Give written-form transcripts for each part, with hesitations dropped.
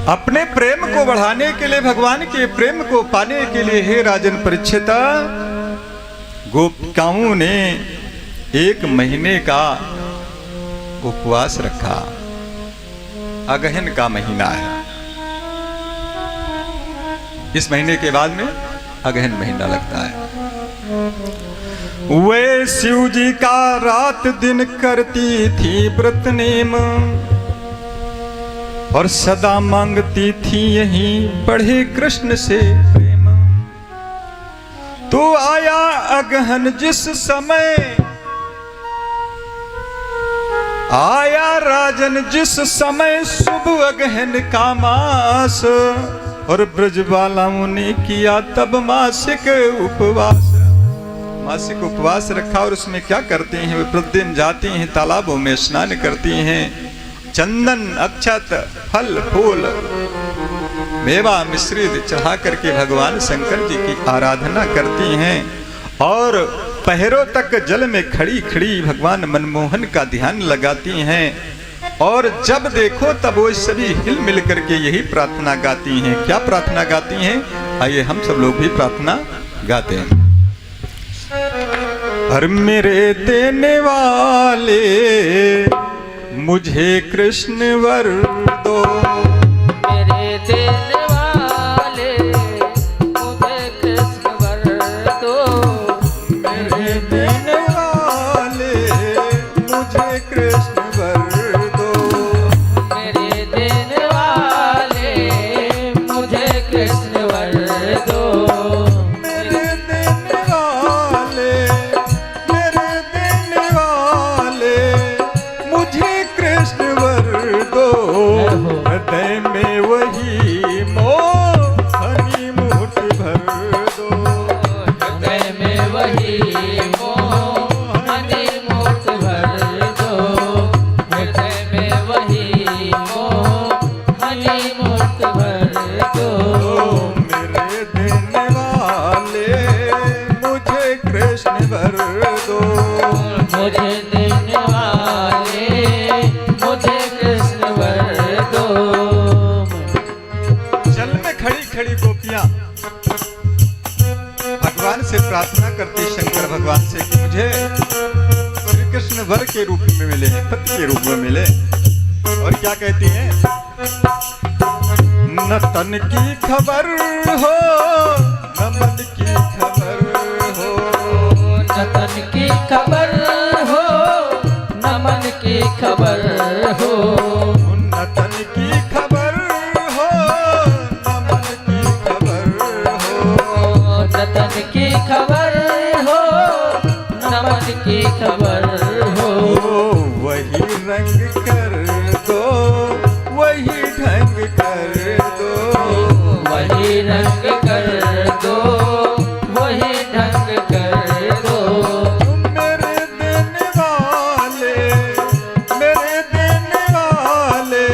अपने प्रेम को बढ़ाने के लिए, भगवान के प्रेम को पाने के लिए, हे राजन परीक्षित, गोपिकाओं ने 1 महीने का उपवास रखा। अगहन का महीना है, इस महीने के बाद में अगहन महीना लगता है। वे शिव जी का रात दिन करती थी व्रत नेम, और सदा मांगती थी यही बढ़े कृष्ण से प्रेम। तो आया अगहन जिस समय, आया राजन जिस समय, शुभ अगहन का मास, और ब्रजबालाओं ने किया तब मासिक उपवास। मासिक उपवास रखा, और उसमें क्या करते हैं, वे प्रतिदिन जाती हैं तालाबों में स्नान करती हैं, चंदन अक्षत फल फूल मेवा मिश्रित चढ़ा करके भगवान शंकर जी की आराधना करती हैं, और पहरों तक जल में खड़ी खड़ी भगवान मनमोहन का ध्यान लगाती हैं। और जब देखो तब वो सभी हिल मिल करके यही प्रार्थना गाती हैं। क्या प्रार्थना गाती हैं? आइए हम सब लोग भी प्रार्थना गाते हैं। हर मेरे देने वाले मुझे कृष्ण वर दो, मेरे देने वाले मुझे कृष्ण वर दो, मेरे देने वाले मुझे कृष्ण वर दो, मेरे देने वाले मुझे कृष्ण वर दो, मेरे देने वाले, मेरे देने वाले मुझे कृष्ण वर दो। हृदय में वही मोहनी मुट्ठी भर दो, हृदय में वही मोहनी मुट्ठी भर दो, हृदय में वही मोहनी मुट्ठी भर दो, मेरे देने वाले मुझे कृष्ण भर दो, मुझे देने वाले मुझे कृष्ण वर दो। जल में खड़ी खड़ी गोपियां भगवान से प्रार्थना करती, शंकर भगवान से, कि मुझे श्री कृष्ण वर के रूप में मिले, पति के रूप में मिले। और क्या कहती हैं? न तन की खबर हो न मन की खबर हो, न तन की खबर हो न मन की खबर हो, न तन की खबर हो न मन की खबर हो, न तन की खबर हो न मन की खबर हो, वही रंग कर दो, वही ढंग कर दो, वही रंग कर दो, वही ढंग कर दो, मेरे देने वाले, मेरे देने वाले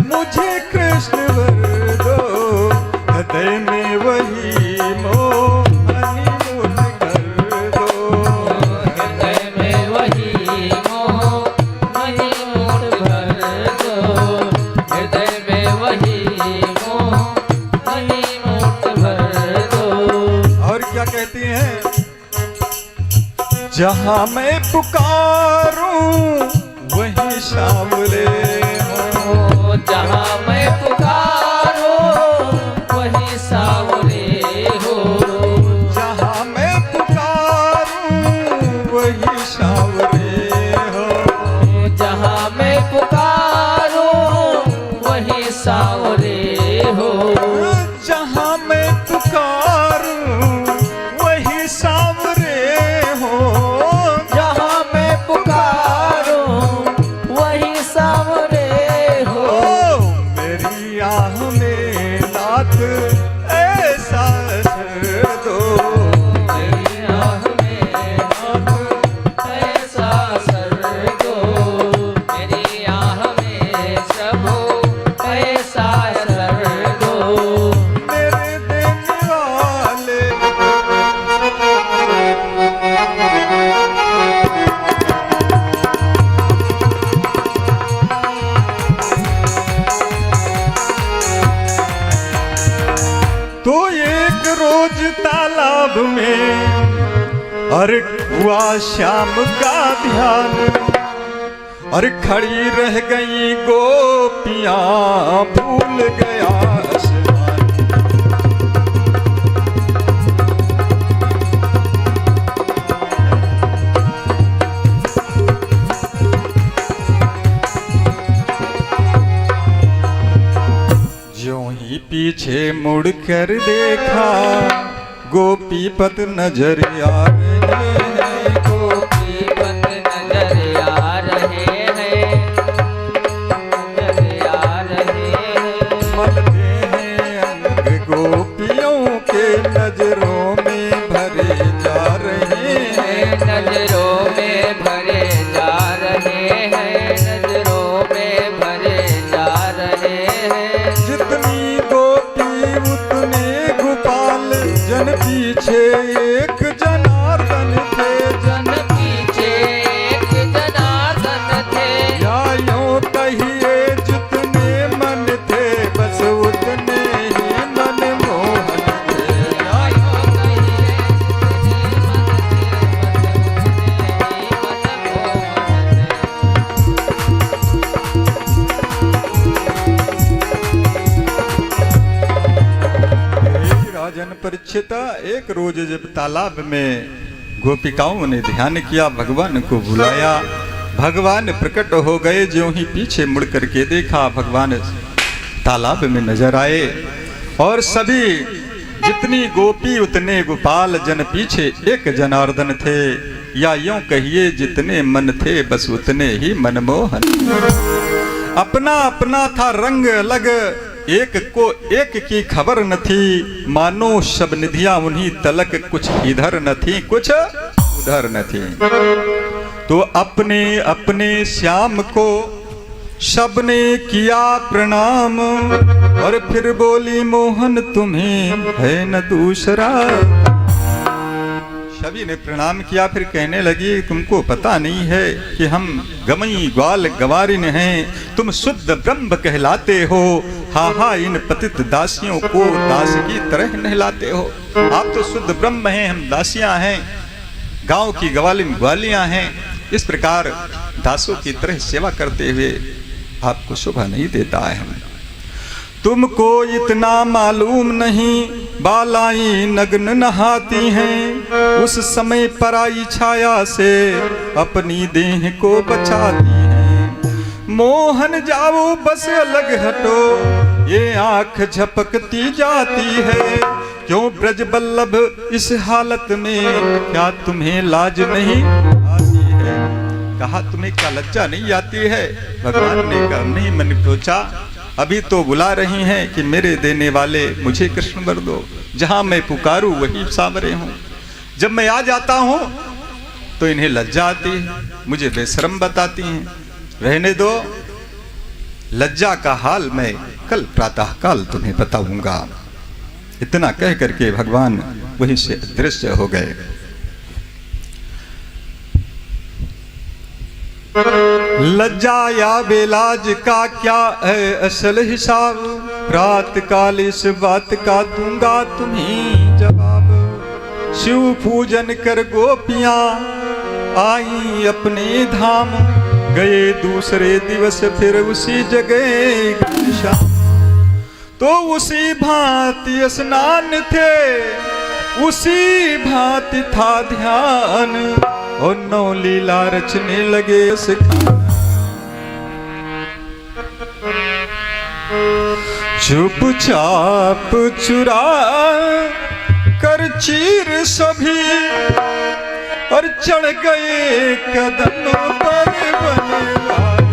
मुझे कृष्ण वर दो। हृदय में वही मोहनी मुट्ठी कर दो, हृदय में वही मोहनी मुट्ठी भर दो, हृदय में वही मोहनी मुट्ठी भर दो। और क्या कहती हैं? जहां मैं पुकारूं वही सांवले हो, जहाँ मैं पुकारो वही सावरे हो, जहां मैं पुकारूं वही सांवले हो, जहाँ मैं पुकारो वही सावरे हो, जहां मैं पुकारूं वही सांवरे हो, जहाँ मैं पुकारो वही सावरे हो, मेरी तो एक रोज तालाब में अरे हुआ श्याम का ध्यान, अरे खड़ी रह गई गोपियां भूल गया आसमान। ज्यों ही पीछे मुड़कर देखा गोपीपत नजर आ रहे हैं, गोपीपत नजर आ रहे हैं, नजर आ रहे हैं। मलते हैं अंग गोपियों के नजरों में भरे जा रहे हैं, नजरों में भरे जा रहे हैं, नजरों में भरे जा रहे हैं। जितनी गोपी उतने गोपाल, जन पीछे एक जनार्दन थे, जन पीछे एक जनार्दन थे। या यूं कहिए जितने मन थे बस उतने ही मनमोहन थे। या यूं कहिए जितने मन थे बस उतने ही मनमोहन थे। राजन परीक्षिता, एक रोज जब तालाब में गोपिकाओं ने ध्यान किया, भगवान को बुलाया, भगवान प्रकट हो गए। ज्यों ही पीछे मुड़ करके देखा, भगवान तालाब में नजर आए और सभी जितनी गोपी उतने गोपाल, जन पीछे एक जनार्दन थे, या यूं कहिए जितने मन थे बस उतने ही मनमोहन। अपना अपना था रंग अलग, एक को एक की खबर न थी, मानो शब निधियां उन्हीं तलक, कुछ इधर न थी कुछ उधर न थी। तो अपने अपने श्याम को सबने किया प्रणाम, और फिर बोली मोहन तुम्हें है न दूसरा। सभी ने प्रणाम किया, फिर कहने लगी तुमको पता नहीं है कि हम गमई ग्वाल गवारिन हैं, तुम शुद्ध ब्रह्म कहलाते हो। हा हा इन पतित दासियों को दास की तरह नहलाते हो। आप तो शुद्ध ब्रह्म हैं, हम दासियां हैं, गांव की ग्वालिन ग्वालियां हैं। इस प्रकार दासों की तरह सेवा करते हुए आपको शोभा नहीं देता है। तुमको इतना मालूम नहीं, बालाई नग्न नहाती हैं, उस समय पराई छाया से अपनी देह को बचाती हैं। मोहन जाओ बस अलग हटो, ये आंख झपकती जाती है। क्यों ब्रज बल्लभ इस हालत में, क्या तुम्हें लाज नहीं आती है? कहा तुम्हें क्या लज्जा नहीं आती है? भगवान ने कहा नहीं, मैंने सोचा अभी तो बुला रही हैं कि मेरे देने वाले मुझे कृष्ण वर दो, जहां मैं पुकारूं वही सामरे हूं। जब मैं आ जाता हूं तो इन्हें लज्जा आती है, मुझे बेशरम बताती हैं। रहने दो, लज्जा का हाल मैं कल प्रातः काल तुम्हें बताऊंगा। इतना कह करके भगवान वहीं से अदृश्य हो गए। लज्जा या बेलाज का क्या है असल हिसाब, रात काल इस बात का दूंगा तुम्हें जवाब। शिव पूजन कर गोपियां आई अपने धाम, गए दूसरे दिवस फिर उसी जगह शाम। तो उसी भांति स्नान थे, उसी भांति था ध्यान, और नौ लीला रचने लगे सिखाना। चुपचाप चुरा कर चीर सभी, और चढ़ गए कदम पर बनवारी।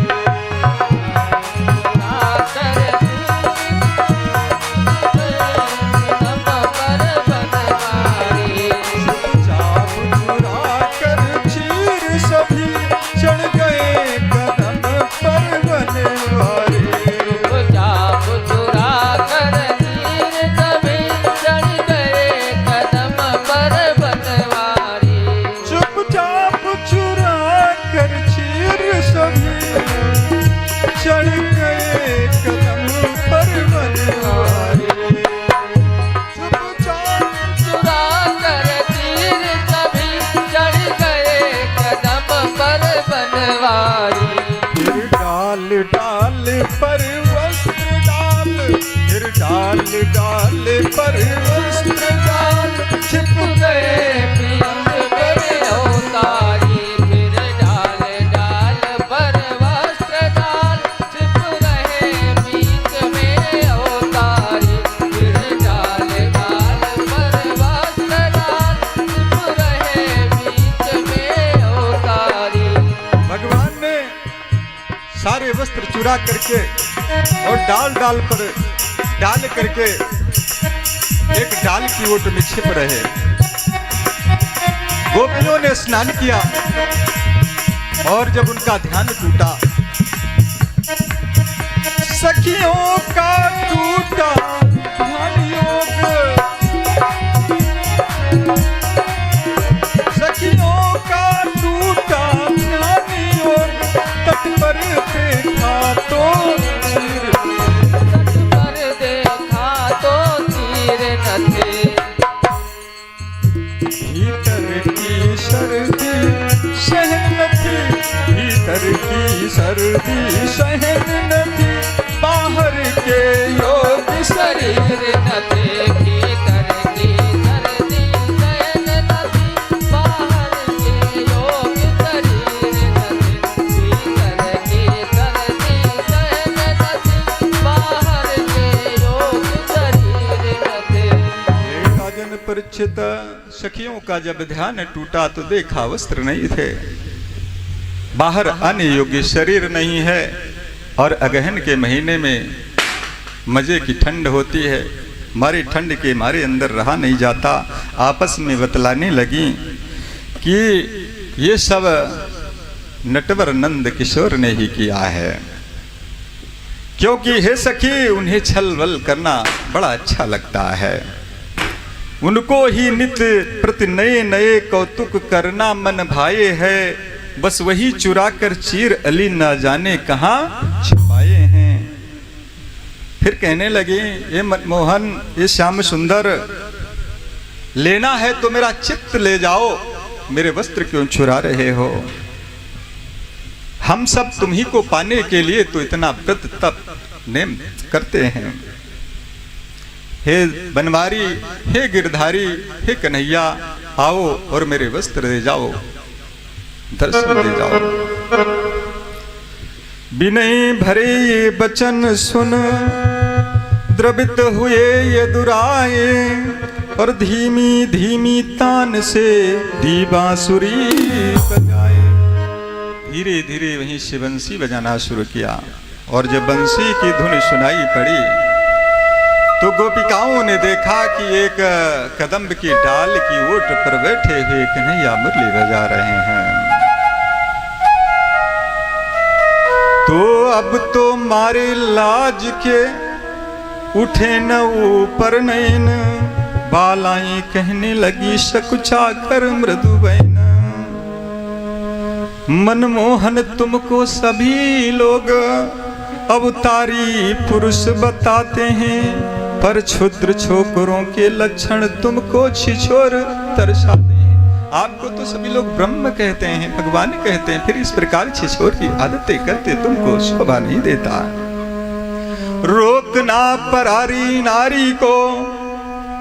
चुपचाप चुरा कर चीर सभी डाल पर वस्त्र डाल छिप गए प्रीत में अवतारी, फिर डाल डाल पर वस्त्र डाल छिप रहे प्रीत में अवतारी, फिर डाल डाल पर वस्त्र डाल छिप रहे प्रीत में अवतारी। भगवान ने सारे वस्त्र चुरा करके और डाल डाल पर डाल करके एक डाल की ओट में छिप रहे। गोपियों ने स्नान किया और जब उनका ध्यान टूटा, सखियों का टूटा ध्यान योग, सखियों का टूटा ध्यान योग, तट पर देखा तो तट पर देखा तो तीर न थे, भीतर की सर्दी सहन न थी, भीतर की सर्दी सहन न थी, बाहर के योग शरीर शरीर न थे, भीतर की सर्दी सहन न थी, बाहर के योग शरीर न थे, भीतर की सर्दी सहन न थी, बाहर के योग शरीर न थे। राजन परिचित सखियों का जब ध्यान टूटा तो देखा वस्त्र नहीं थे, बाहर आने योग्य शरीर नहीं है, और अगहन के महीने में मजे की ठंड होती है, मारे ठंड के मारे अंदर रहा नहीं जाता। आपस में बतलाने लगी कि ये सब नटवर नंद किशोर ने ही किया है, क्योंकि हे सखी उन्हें छल वल करना बड़ा अच्छा लगता है, उनको ही नित्य प्रति नए नए कौतुक करना मन भाए है, बस वही चुरा कर चीर अली ना जाने कहाँ छिपाए हैं। फिर कहने लगे, ये मनमोहन, ये श्याम सुंदर, लेना है तो मेरा चित्त ले जाओ, मेरे वस्त्र क्यों चुरा रहे हो? हम सब तुम्ही को पाने के लिए तो इतना व्रत तप नेम करते हैं। हे बनवारी, हे गिरधारी, हे कन्हैया, आओ और मेरे वस्त्र दे जाओ, दर्शन दे जाओ। विनय भरे ये बचन सुन द्रवित हुए ये दुराए, और धीमी धीमी तान से दी बांसुरी बजाए। धीरे धीरे वहीं से बंसी बजाना शुरू किया, और जब बंसी की धुन सुनाई पड़ी तो गोपिकाओं ने देखा कि एक कदम्ब की डाल की ओट पर बैठे हुए कन्हैया मुरली बजा रहे हैं। तो अब तो मारे लाज के उठे न ऊपर नैन, बालाई कहने लगी सकुचा कर मृदु बैन। मनमोहन तुमको सभी लोग अवतारी पुरुष बताते हैं, पर क्षुद्र छोकरों के लक्षण तुमको छिछोर दर्शाते हैं। आपको तो सभी लोग ब्रह्म कहते हैं, भगवान कहते हैं, फिर इस प्रकार छिछोर की आदतें करते तुमको शोभा नहीं देता। रोकना परारी नारी को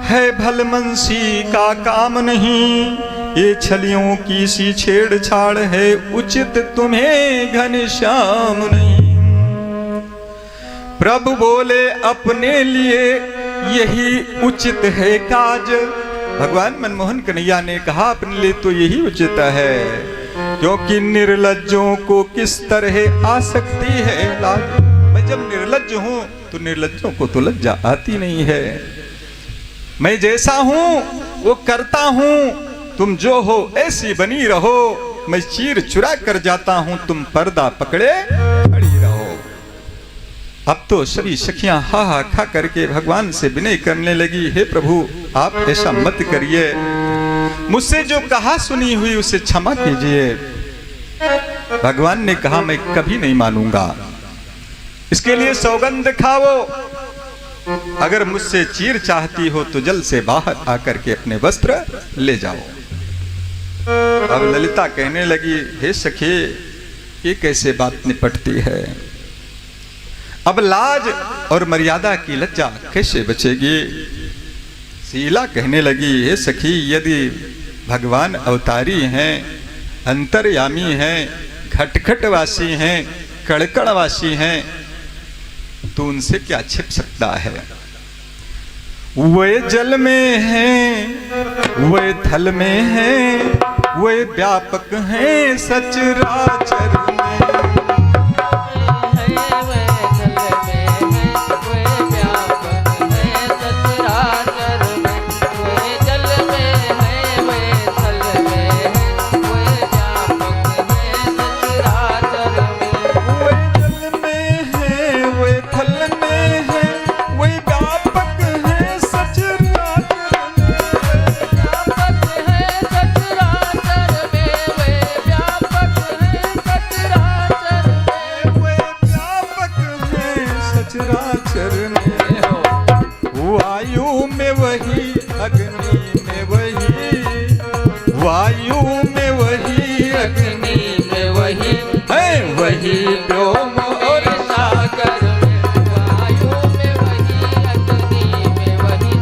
है भलमनसी का काम नहीं, ये छलियों की सी छेड़छाड़ है, उचित तुम्हें घनश्याम नहीं। प्रभु बोले अपने लिए यही उचित है काज। भगवान मनमोहन कन्हैया ने कहा अपने लिए तो यही उचित है, क्योंकि निर्लज्जों को किस तरह आ सकती है लाज। मैं जब निर्लज्ज हूं तो निर्लज्जों को तो लज्जा आती नहीं है। मैं जैसा हूं वो करता हूं, तुम जो हो ऐसी बनी रहो। मैं चीर चुरा कर जाता हूं, तुम पर्दा पकड़े खड़ी रहो। अब तो सभी सखियां हा हा खा करके भगवान से विनय करने लगी, हे प्रभु आप ऐसा मत करिए, मुझसे जो कहा सुनी हुई उसे क्षमा कीजिए। भगवान ने कहा मैं कभी नहीं मानूंगा, इसके लिए सौगंध खाओ। अगर मुझसे चीर चाहती हो तो जल्द से बाहर आकर के अपने वस्त्र ले जाओ। अब ललिता कहने लगी, हे सखी ये कैसे बात निपटती है? अब लाज और मर्यादा की लज्जा कैसे बचेगी? शीला कहने लगी, हे सखी, यदि भगवान अवतारी हैं, अंतर्यामी हैं, घटघटवासी हैं, कड़कड़वासी हैं, तो उनसे क्या छिप सकता है? वे जल में हैं, वे थल में हैं, वे व्यापक हैं सचराचर में। वायु में वही, अग्नि में वही, वायु में वही, अग्नि में वही है, वही व्योम और सागर में। वायु में वही, अग्नि में वही,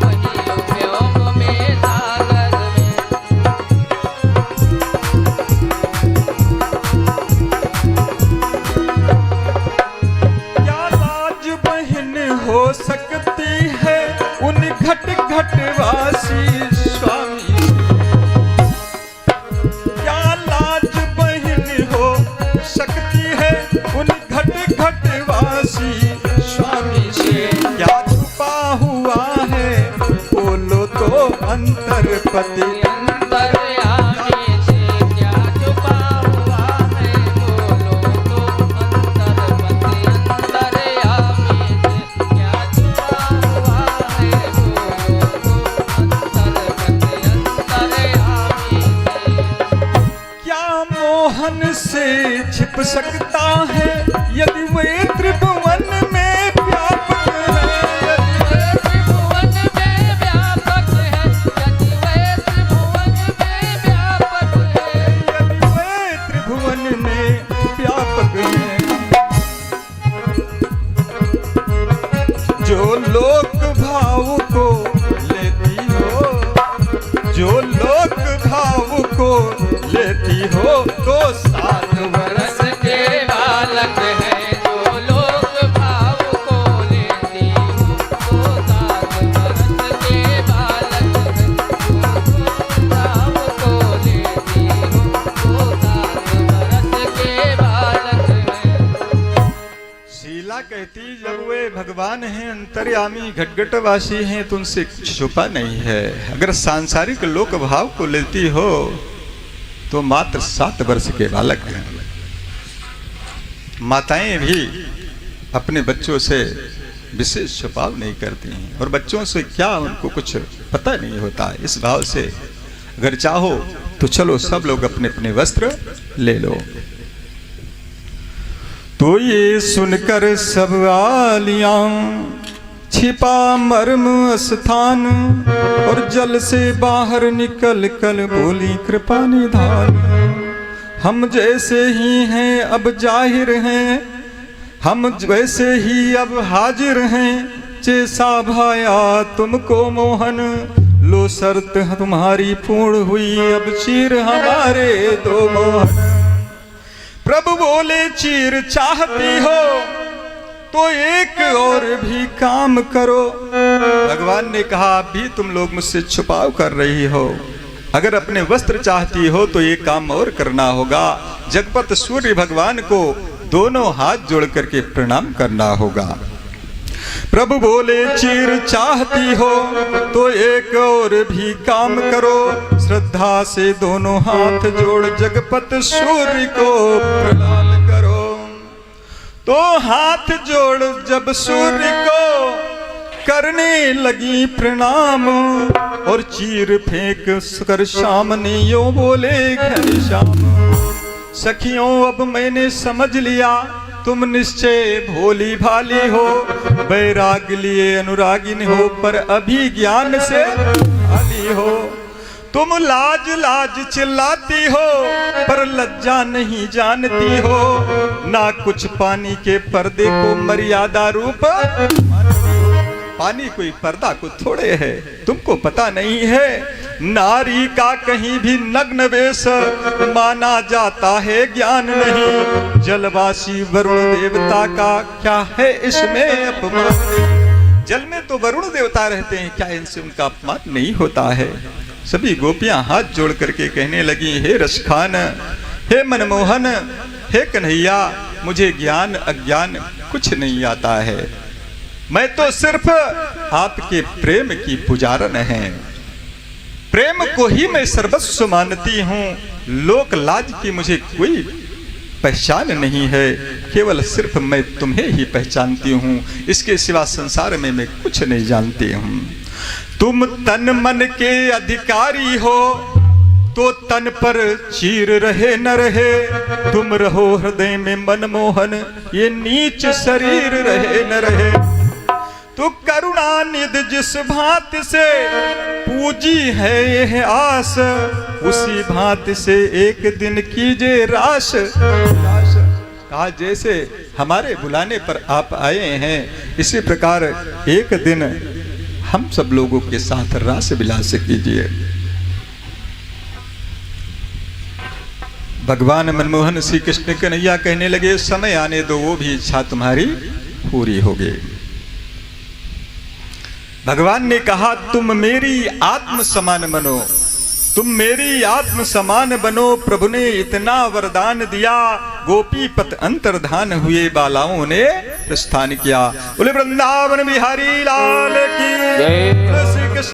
वही व्योम में सागर में। क्या लाज बहन हो सकती है उन घट घटवासी स्वामी? क्या लाज बहन हो सकती है उन घट घटवासी स्वामी से? क्या छुपा हुआ है बोलो तो अंतरपति? अंतर्यामी से क्या छुपा हुआ है बोलो तो अंतरपति? अंतर्यामी से क्या छुपा हुआ है बोलो तो अंतरपति? अंतर्यामी से क्या मोहन से छिप सकता है यदि वे त्रिभुवन में व्यापक है? त्रिभुवन में व्यापक है, यदि वे त्रिभुवन में व्यापक है। यदि वे त्रिभुवन में व्यापक है, जो लोक भाव को लेती हो, जो लोक भाव को लेती हो, तो 7 वर्ष रस के बालक है, जो लोक भाव को लेती हो, तो 7 वर्ष के बालक है, जो लोक भाव को लेती हो, तो 7 वर्ष के बालक है। शीला कहती, जब वे भगवान हैं, अंतर्यामी, घटघटवासी हैं, तो उनसे कुछ छुपा नहीं है। अगर सांसारिक लोक भाव को लेती हो तो मात्र 7 वर्ष के बालक हैं। माताएं भी अपने बच्चों से विशेष छुपाव नहीं करती हैं, और बच्चों से क्या उनको कुछ पता नहीं होता। इस भाव से अगर चाहो तो चलो सब लोग अपने अपने वस्त्र ले लो। तो ये सुनकर सब आलियां छिपा मर्म स्थान, और जल से बाहर निकल कर बोली कृपा निधान। हम जैसे ही हैं अब जाहिर हैं, हम वैसे ही अब हाजिर हैं। जैसा भाया तुमको मोहन, लो शर्त तुम्हारी पूर्ण हुई, अब चीर हमारे दो मोहन। प्रभु बोले, चीर चाहती हो तो एक और भी काम करो। भगवान ने कहा, अभी तुम लोग मुझसे छुपाव कर रही हो, अगर अपने वस्त्र चाहती हो तो ये काम और करना होगा। जगपत सूर्य भगवान को दोनों हाथ जोड़ करके प्रणाम करना होगा। प्रभु बोले, चीर चाहती हो तो एक और भी काम करो। श्रद्धा से दोनों हाथ जोड़ जगपत सूर्य को प्रणाम करो। तो हाथ जोड़ जब सूर्य को करने लगी प्रणाम, और चीर फेंक कर सामने यो बोले घनश्याम। सखियों, अब मैंने समझ लिया तुम निश्चय भोली भाली हो, वैराग लिए अनुरागिन हो, पर अभी ज्ञान से खाली हो। तुम लाज लाज चिल्लाती हो पर लज्जा नहीं जानती हो, ना कुछ पानी के पर्दे को मर्यादा रूप मानती हो। पानी कोई पर्दा को थोड़े है, तुमको पता नहीं है। नारी का कहीं भी नग्न वेश माना जाता है ज्ञान नहीं, जलवासी वरुण देवता का क्या है इसमें अपमान। जल में तो वरुण देवता रहते हैं, क्या इनसे उनका अपमान नहीं होता है। सभी गोपियां हाथ जोड़ करके कहने लगी, हे रसखान, हे मनमोहन, हे कन्हैया, मुझे ज्ञान अज्ञान कुछ नहीं आता है, मैं तो सिर्फ आपके प्रेम की पुजारन है। प्रेम को ही मैं सर्वस्व मानती हूँ, लोक लाज की मुझे कोई पहचान नहीं है, केवल सिर्फ मैं तुम्हें ही पहचानती हूँ, इसके सिवा संसार में मैं कुछ नहीं जानती हूँ। तुम तन मन के अधिकारी हो तो तन पर चीर रहे न रहे, तुम रहो हृदय में मनमोहन, ये नीच शरीर रहे न रहे। तो करुणा निधि जिस भांति से पूजी है यह आस, उसी भांति से एक दिन कीजिए रास। कहा जैसे हमारे बुलाने पर आप आए हैं, इसी प्रकार एक दिन हम सब लोगों के साथ रास विलास कीजिए। भगवान मनमोहन श्री कृष्ण कन्हैया कहने लगे, समय आने दो, वो भी इच्छा तुम्हारी पूरी होगी। भगवान ने कहा, तुम मेरी आत्म समान बनो, तुम मेरी आत्म समान बनो। प्रभु ने इतना वरदान दिया, गोपी पत अंतर्धान हुए, बालाओं ने प्रस्थान किया। बोले वृंदावन बिहारी लाल की जय।